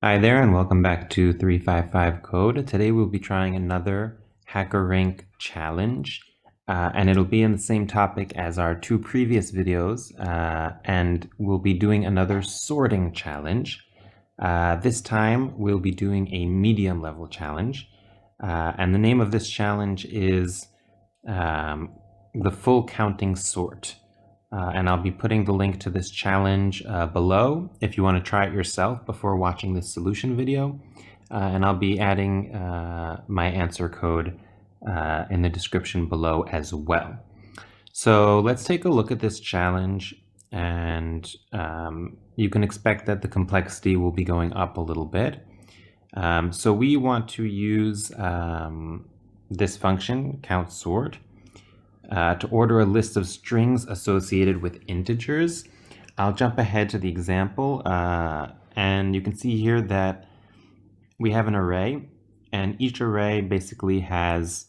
Hi there, and welcome back to 355 Code. Today we'll be trying another HackerRank challenge, and it'll be in the same topic as our two previous videos, and we'll be doing another sorting challenge. This time we'll be doing a medium level challenge, and the name of this challenge is the full counting sort. And I'll be putting the link to this challenge below if you want to try it yourself before watching this solution video. And I'll be adding my answer code in the description below as well. So let's take a look at this challenge, and you can expect that the complexity will be going up a little bit. So we want to use this function, count sort, to order a list of strings associated with integers. I'll jump ahead to the example, and you can see here that we have an array, and each array basically has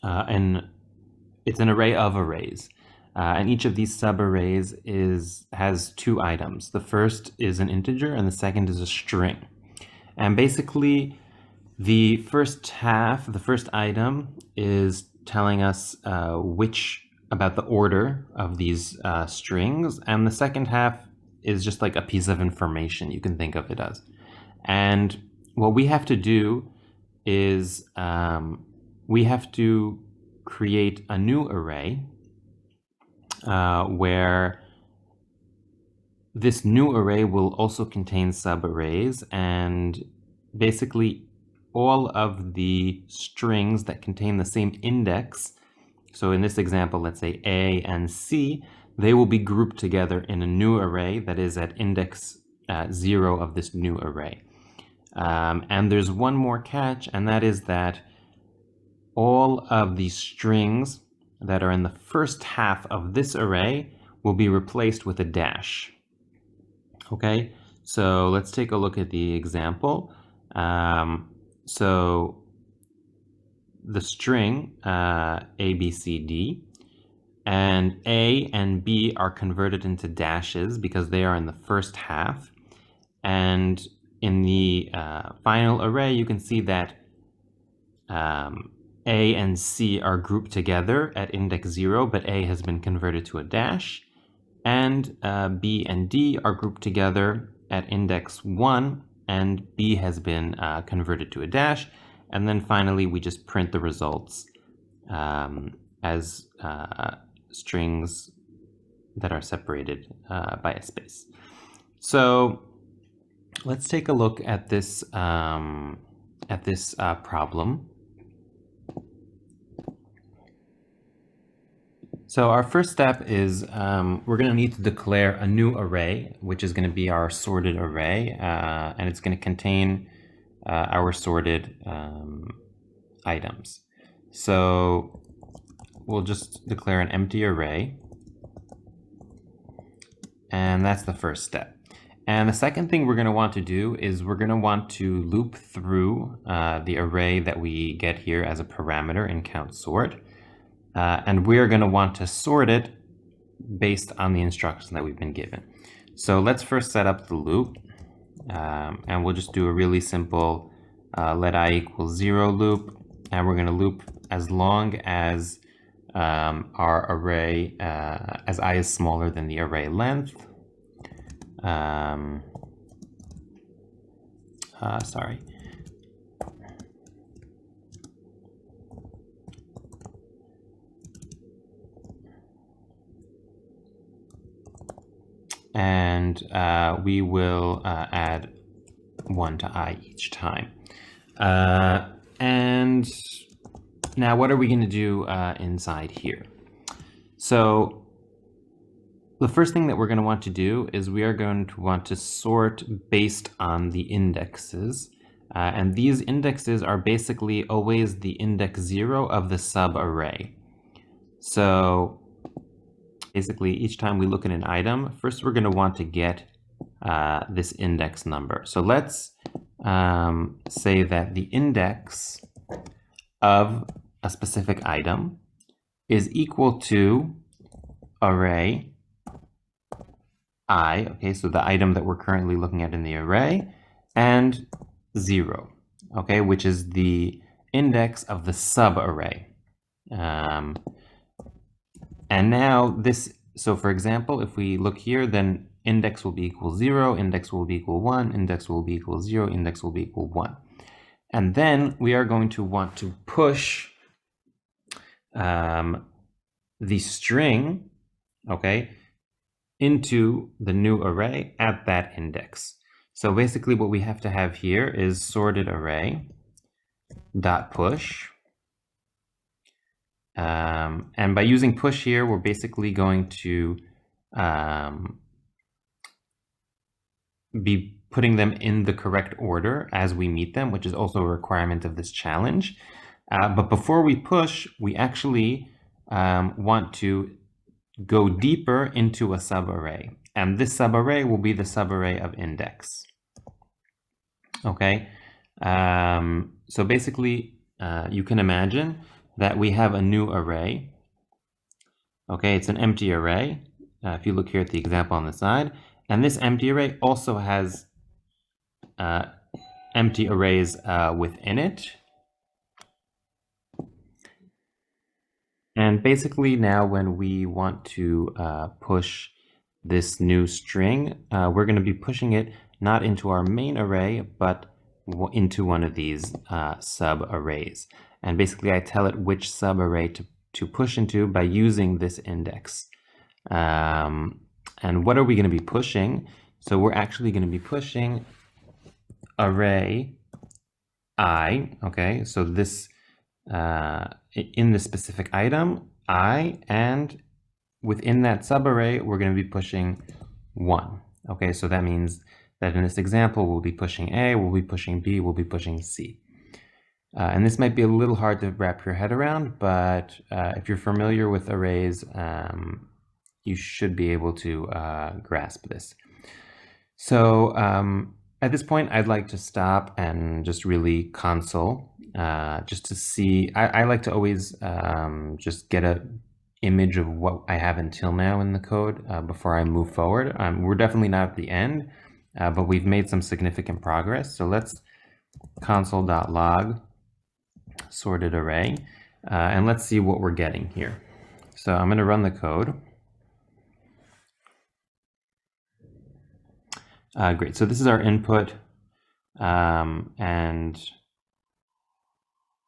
it's an array of arrays, and each of these subarrays has two items. The first is an integer, and the second is a string. And basically, the first item is telling us about the order of these strings, and the second half is just like a piece of information, you can think of it as. And what we have to do is we have to create a new array where this new array will also contain subarrays, and basically all of the strings that contain the same index, so in this example, let's say A and C, they will be grouped together in a new array that is at index 0 of this new array. And there's one more catch, and that is that all of the strings that are in the first half of this array will be replaced with a dash. Okay, so let's take a look at the example. So the string A, B, C, D, and A and B are converted into dashes because they are in the first half. And in the final array, you can see that A and C are grouped together at index 0, but A has been converted to a dash. And B and D are grouped together at index 1, and B has been converted to a dash. And then finally, we just print the results as strings that are separated by a space. So let's take a look at this problem. So our first step is we're going to need to declare a new array, which is going to be our sorted array, and it's going to contain our sorted items. So we'll just declare an empty array, and that's the first step. And the second thing we're going to want to do is we're going to want to loop through the array that we get here as a parameter in count sort. And we're going to want to sort it based on the instruction that we've been given. So let's first set up the loop, and we'll just do a really simple let I equal 0 loop, and we're going to loop as long as our array, as I is smaller than the array length. Sorry. And we will add 1 to I each time. And now what are we going to do inside here? So the first thing that we're going to want to do is we are going to want to sort based on the indexes. And these indexes are basically always the index 0 of the subarray. So basically, each time we look at an item, first we're going to want to get this index number. So let's say that the index of a specific item is equal to array I, okay, so the item that we're currently looking at in the array, and 0, okay, which is the index of the subarray. And now this, so for example, if we look here, then index will be equal 0, index will be equal 1, index will be equal 0, index will be equal 1. And then we are going to want to push the string, okay, into the new array at that index. So basically what we have to have here is sorted array dot push. And by using push here, we're basically going to be putting them in the correct order as we meet them, which is also a requirement of this challenge. But before we push, we actually want to go deeper into a subarray. And this subarray will be the subarray of index. Okay, so basically you can imagine that we have a new array. Okay, it's an empty array. If you look here at the example on the side, and this empty array also has empty arrays within it. And basically now when we want to push this new string, we're going to be pushing it not into our main array, but into one of these sub-arrays. And basically I tell it which sub-array to push into by using this index. And what are we going to be pushing? So we're actually going to be pushing array I, okay? So this, in the specific item, I, and within that subarray, we're going to be pushing 1. Okay, so that means that in this example, we'll be pushing A, we'll be pushing B, we'll be pushing C. And this might be a little hard to wrap your head around, but if you're familiar with arrays, you should be able to grasp this. So at this point, I'd like to stop and just really console, just to see. I like to always just get an image of what I have until now in the code before I move forward. We're definitely not at the end, but we've made some significant progress. So let's console.log sorted array, and let's see what we're getting here. So I'm going to run the code. Great, so this is our input, and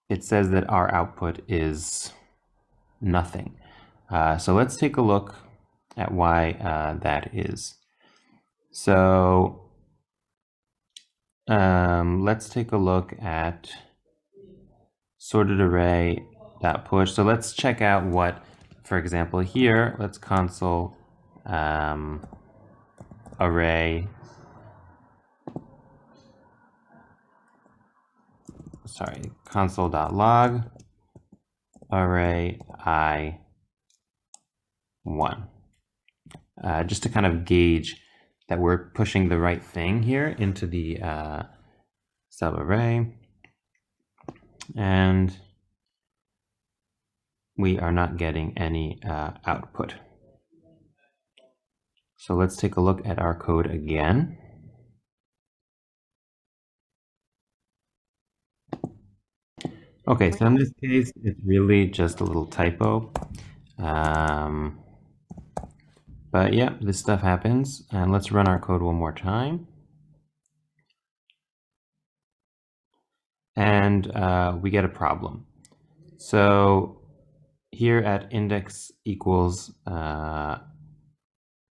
it says that our output is nothing. So let's take a look at why that is. So let's take a look at sorted array dot push. So let's check out what, for example, here, let's console array, sorry, console.log array I1, just to kind of gauge that we're pushing the right thing here into the subarray, and we are not getting any output. So let's take a look at our code again. Okay, so in this case, it's really just a little typo. But yeah, this stuff happens. And let's run our code one more time. And we get a problem. So here at index equals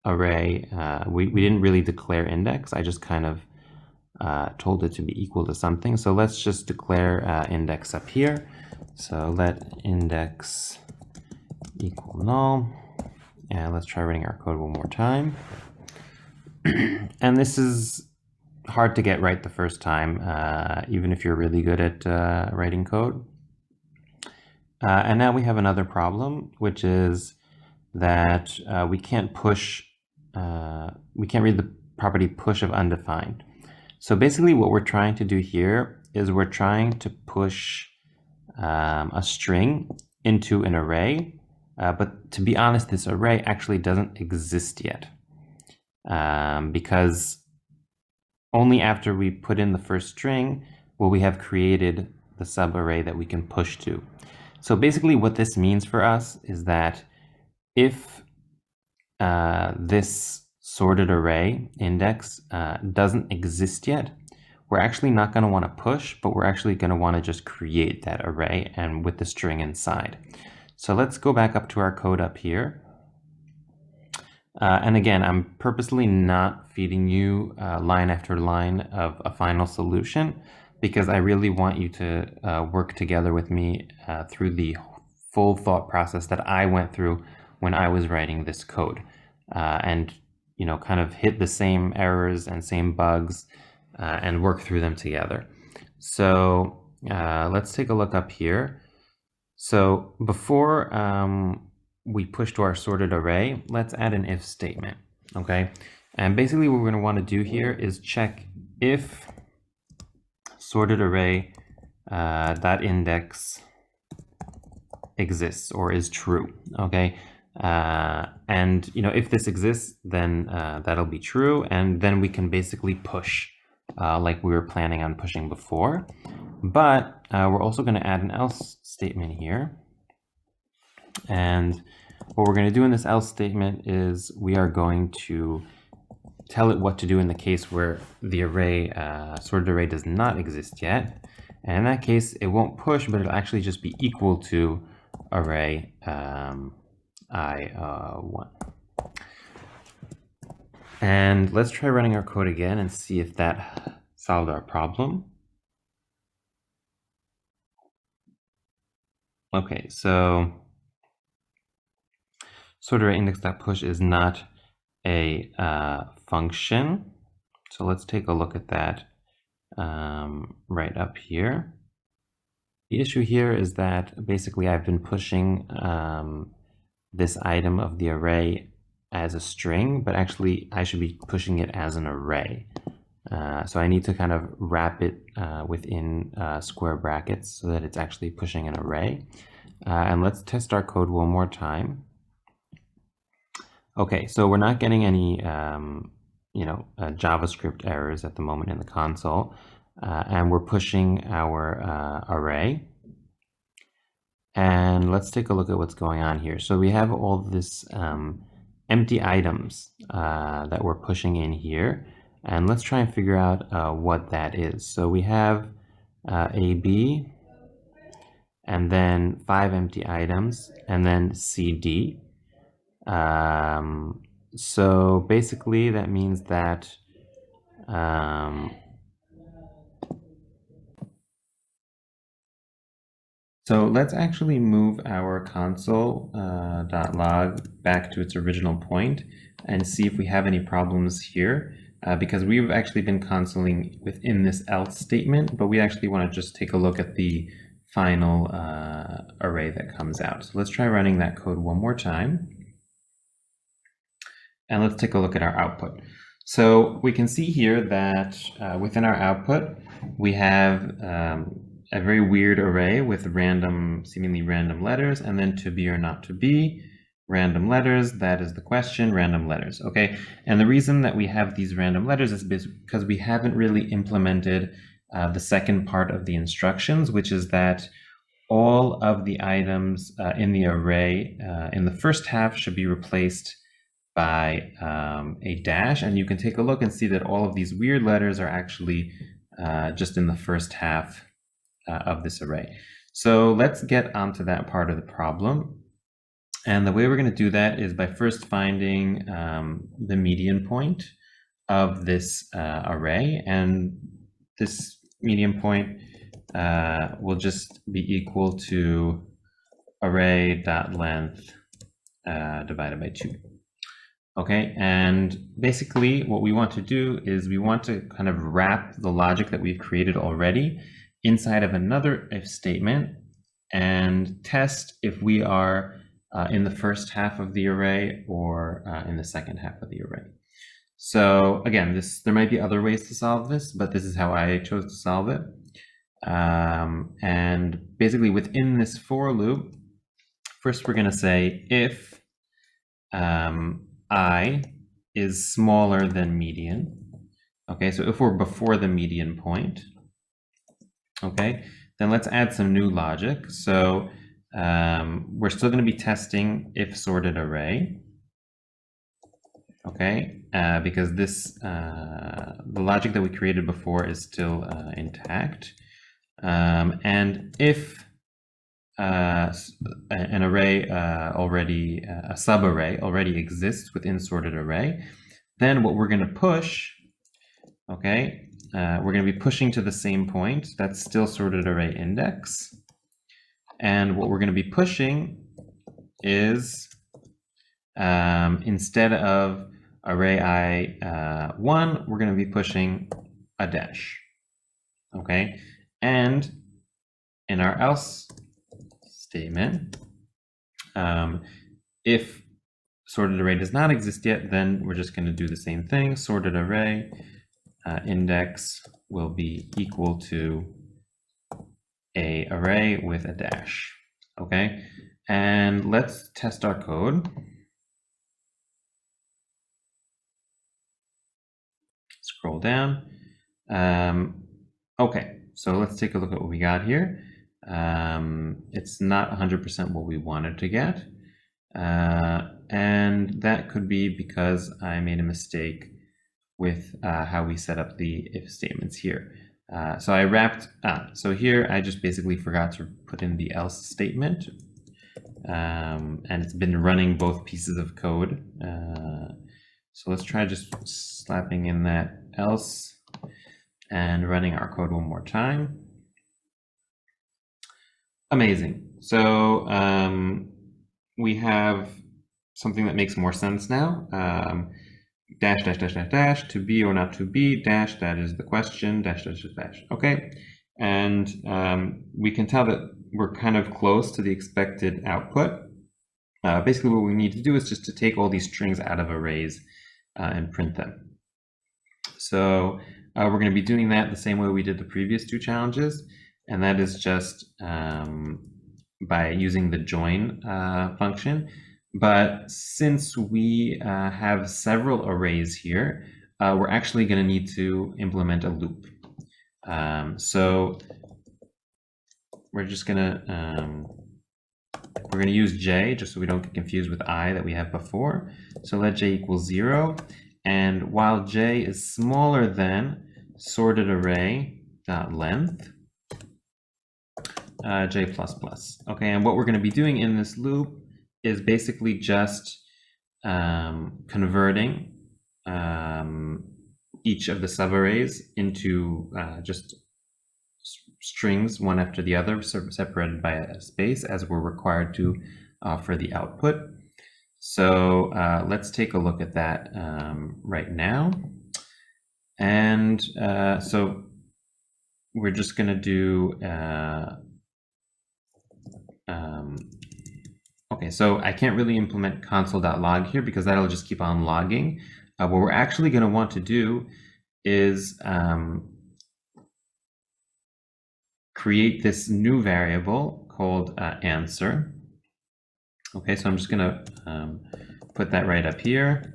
array, we didn't really declare index. I just kind of told it to be equal to something. So let's just declare index up here. So let index equal null. And let's try running our code one more time. And this is hard to get right the first time, even if you're really good at writing code. And now we have another problem, which is that we can't push, we can't read the property push of undefined. So basically what we're trying to do here is we're trying to push a string into an array, but to be honest, this array actually doesn't exist yet, because only after we put in the first string will we have created the subarray that we can push to. So basically what this means for us is that if this sorted array index doesn't exist yet, we're actually not going to want to push, but we're actually going to want to just create that array and with the string inside. So let's go back up to our code up here. And again, I'm purposely not feeding you line after line of a final solution because I really want you to work together with me through the full thought process that I went through when I was writing this code, and kind of hit the same errors and same bugs and work through them together. So let's take a look up here. So before we push to our sorted array, let's add an if statement, okay? And basically what we're going to want to do here is check if sorted array that index exists or is true, okay? And if this exists, then that'll be true, and then we can basically push like we were planning on pushing before. But we're also going to add an else statement here. And what we're going to do in this else statement is we are going to tell it what to do in the case where the array, sorted array, does not exist yet. And in that case, it won't push, but it'll actually just be equal to array I1. And let's try running our code again and see if that solved our problem. Okay, so sorted array index.push is not a function. So let's take a look at that right up here. The issue here is that basically I've been pushing this item of the array as a string, but actually I should be pushing it as an array. So I need to kind of wrap it within square brackets so that it's actually pushing an array. And let's test our code one more time. Okay, so we're not getting any JavaScript errors at the moment in the console, and we're pushing our array. And let's take a look at what's going on here. So we have all this empty items that we're pushing in here, and let's try and figure out what that is. So we have AB, and then 5 empty items, and then CD. So basically that means that so let's actually move our console.log back to its original point and see if we have any problems here, because we've actually been consoling within this else statement, but we actually want to just take a look at the final array that comes out. So let's try running that code one more time. And let's take a look at our output. So we can see here that within our output, we have a very weird array with seemingly random letters, and then to be or not to be, random letters, that is the question, random letters, okay? And the reason that we have these random letters is because we haven't really implemented the second part of the instructions, which is that all of the items in the array in the first half should be replaced by a dash, and you can take a look and see that all of these weird letters are actually just in the first half of this array. So let's get onto that part of the problem. And the way we're going to do that is by first finding the median point of this array, and this median point will just be equal to array.length divided by 2. Okay, and basically what we want to do is we want to kind of wrap the logic that we've created already inside of another if statement and test if we are in the first half of the array or in the second half of the array. So again, there might be other ways to solve this, but this is how I chose to solve it. And basically within this for loop, first we're going to say if I is smaller than median, Okay, so if we're before the median point, okay, then let's add some new logic. So we're still going to be testing if sorted array, okay, because this the logic that we created before is still intact, and if an array already, a subarray already exists within sorted array, then what we're going to push, okay, we're going to be pushing to the same point. That's still sorted array index. And what we're going to be pushing is, instead of array I1, we're going to be pushing a dash. Okay. And in our else statement, if sorted array does not exist yet, then we're just going to do the same thing. Sorted array index will be equal to a array with a dash. Okay, and let's test our code. Scroll down. Okay, so let's take a look at what we got here. It's not 100% what we wanted to get. And that could be because I made a mistake with how we set up the if statements here. So I wrapped, so here I just basically forgot to put in the else statement. And it's been running both pieces of code. So let's try just slapping in that else and running our code one more time. Amazing. So we have something that makes more sense now. Dash, dash, dash, dash, dash, to be or not to be, dash, that is the question, dash, dash, dash, dash. Okay. And we can tell that we're kind of close to the expected output. Basically, what we need to do is just to take all these strings out of arrays and print them. So we're going to be doing that the same way we did the previous two challenges, and that is just by using the join function. But since we have several arrays here, we're actually going to need to implement a loop. So we're just going to use j just so we don't get confused with I that we have before. So let j equal 0. And while j is smaller than sorted array dot length, j plus plus. Okay, and what we're going to be doing in this loop is basically just converting each of the subarrays into just strings one after the other, separated by a space, as we're required to for the output. So let's take a look at that right now. And so we're just going to do okay, so I can't really implement console.log here because that'll just keep on logging. What we're actually going to want to do is create this new variable called answer. Okay, so I'm just going to put that right up here.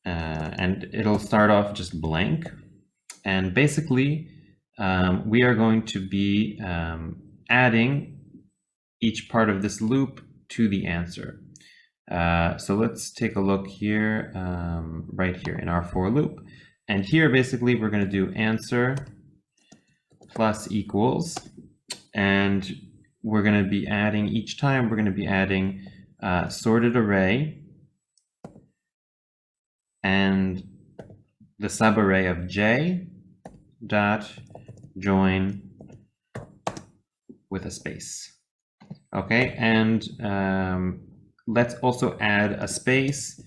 And it'll start off just blank. And basically, we are going to be adding each part of this loop to the answer. So let's take a look here, right here in our for loop. And here, basically, we're going to do answer plus equals. And we're going to be adding, each time, we're going to be adding sorted array and the subarray of j dot join with a space. Okay, and let's also add a space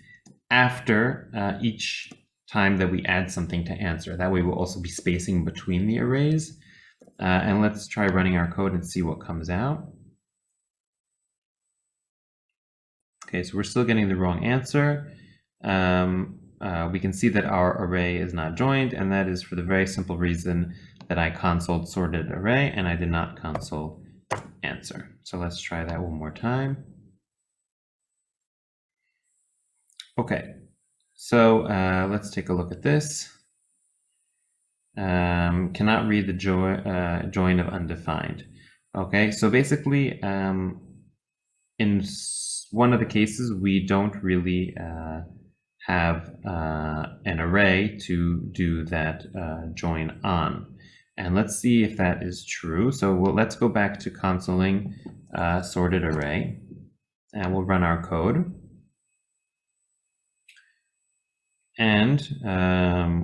after each time that we add something to answer. That way we'll also be spacing between the arrays. And let's try running our code and see what comes out. Okay, so we're still getting the wrong answer. We can see that our array is not joined, and that is for the very simple reason that I consoled sorted array and I did not console answer. So let's try that one more time. Okay, So let's take a look at this. Cannot read the join of undefined. Okay, so basically, in one of the cases, we don't really have an array to do that join on. And let's see if that is true. So let's go back to consoling sorted array, and we'll run our code. And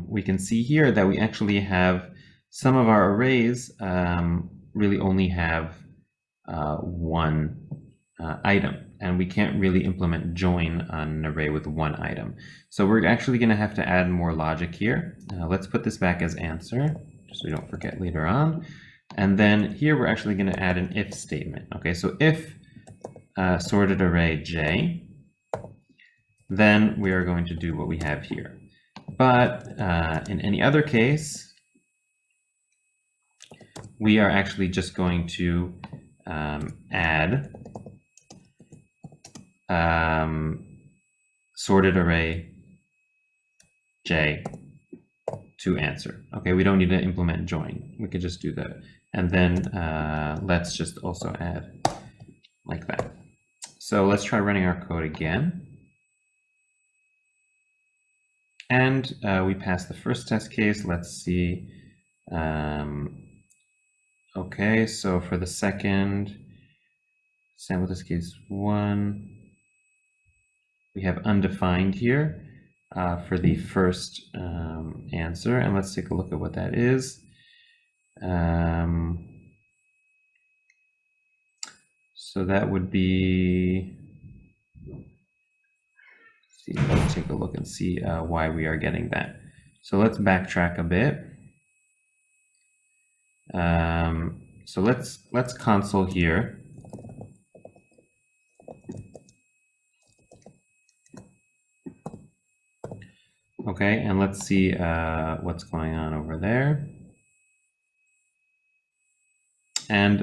we can see here that we actually have some of our arrays really only have one item, and we can't really implement join on an array with one item. So we're actually going to have to add more logic here. Let's put this back as answer, so we don't forget later on. And then here we're actually going to add an if statement. Okay, so if sorted array j, then we are going to do what we have here. But in any other case, we are actually just going to add sorted array j to answer. Okay, we don't need to implement join. We could just do that. And then let's just also add like that. So let's try running our code again. And we passed the first test case. Let's see. Okay, so for the second, sample test case 1, we have undefined here for the first answer. And let's take a look at what that is. So that would be, let's take a look and see why we are getting that. So let's backtrack a bit. So let's console here. Okay, and let's see what's going on over there. And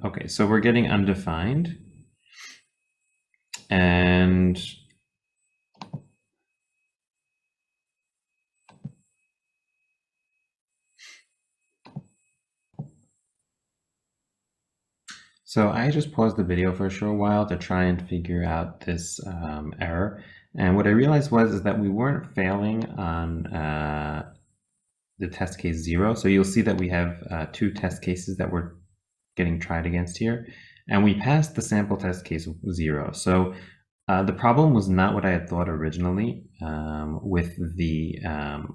okay, so we're getting undefined. And so I just paused the video for a short while to try and figure out this error. And what I realized is that we weren't failing on the test case 0. So you'll see that we have 2 test cases that we're getting tried against here. And we passed the sample test case 0. So the problem was not what I had thought originally with the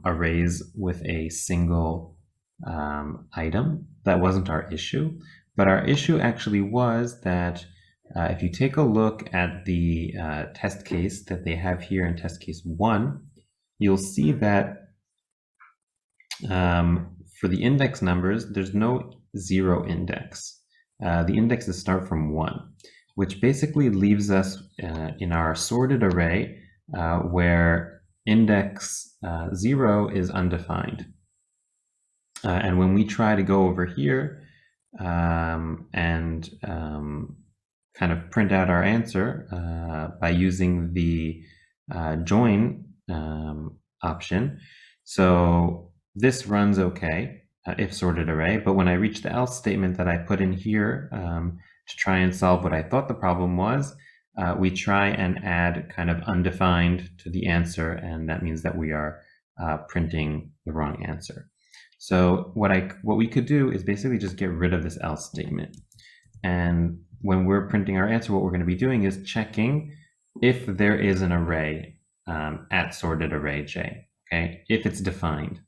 arrays with a single item. That wasn't our issue. But our issue actually was that if you take a look at the test case that they have here in test case 1, you'll see that for the index numbers, there's no 0 index. The indexes start from 1, which basically leaves us in our sorted array where index 0 is undefined. And when we try to go over here and kind of print out our answer by using the join option, so this runs okay, if sorted array, but when I reach the else statement that I put in here to try and solve what I thought the problem was, we try and add kind of undefined to the answer, and that means that we are printing the wrong answer. So what we could do is basically just get rid of this else statement. And when we're printing our answer, what we're going to be doing is checking if there is an array at sorted array j, okay, if it's defined.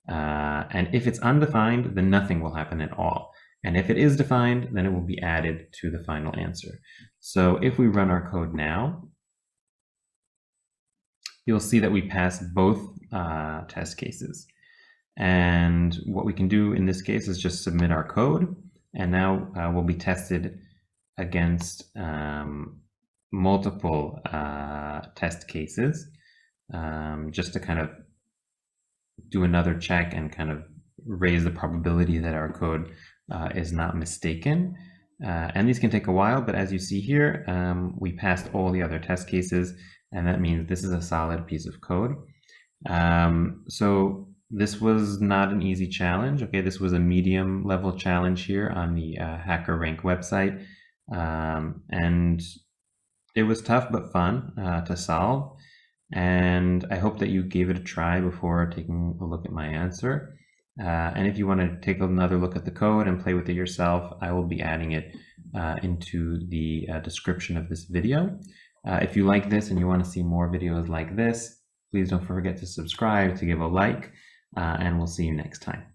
And if it's undefined, then nothing will happen at all. And if it is defined, then it will be added to the final answer. So if we run our code now, you'll see that we pass both test cases. And what we can do in this case is just submit our code, and now we'll be tested against multiple test cases just to kind of do another check and kind of raise the probability that our code is not mistaken. And these can take a while, but as you see here, we passed all the other test cases, and that means this is a solid piece of code. So this was not an easy challenge. Okay, this was a medium level challenge here on the HackerRank website, and it was tough but fun to solve. And I hope that you gave it a try before taking a look at my answer. And if you want to take another look at the code and play with it yourself, I will be adding it into the description of this video. If you like this and you want to see more videos like this, please don't forget to subscribe, to give a like, and we'll see you next time.